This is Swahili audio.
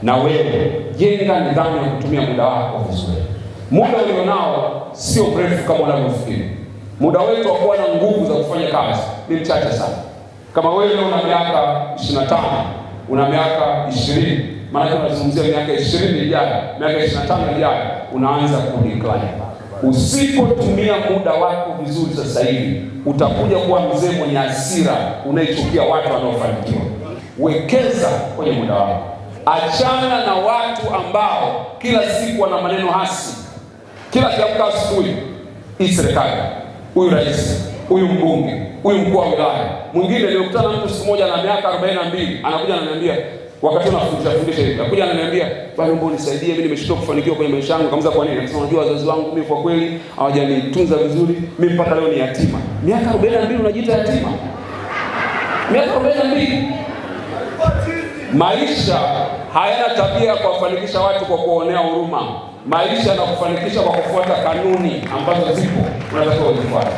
Na wewe jenga nidhamu ya kutumia muda wako vizuri. Muda ulionao sio mrefu kama unavyofikiri. Muda wetu wa kuwa na nguvu za kufanya kazi ni mchache sana. Kama wewe una miaka 25, una miaka 20, maana tunazungumzia miaka 20 ijayo, miaka 25 ijayo, unaanza kudecline. Usipotumia muda wako vizuri sasa hivi, utakuja kuwa mzee mwenye hasira, unaichukia watu wanaofanikiwa. Wekeza kwenye muda wako. Achana na watu ambao kila siku wana maneno hasi. Kila kiamka asubuhi, hii serikali, huyu rais, huyu mbunge, huyu mkuu wa wilaya. Mwingine nilikutana mtu siku moja na miaka 42, anakuja ananiambia, wakati tunafundisha hivi, anakuja ananiambia, "Bwana mbona nisaidie, mimi nimeshindwa kufanikiwa kwenye maisha yangu." Kamza kwa nini? Anasema, "Unajua wazazi wangu mimi kwa kweli hawajanitunza vizuri, mimi mpaka leo ni yatima." Miaka 42 unajiita yatima? Miaka 42. Maisha hayana tabia ya kuwafanikisha watu kwa kuonea huruma. Maisha yanakufanikisha kwa kufuata kanuni ambazo zipo, unatakiwa uzifuate.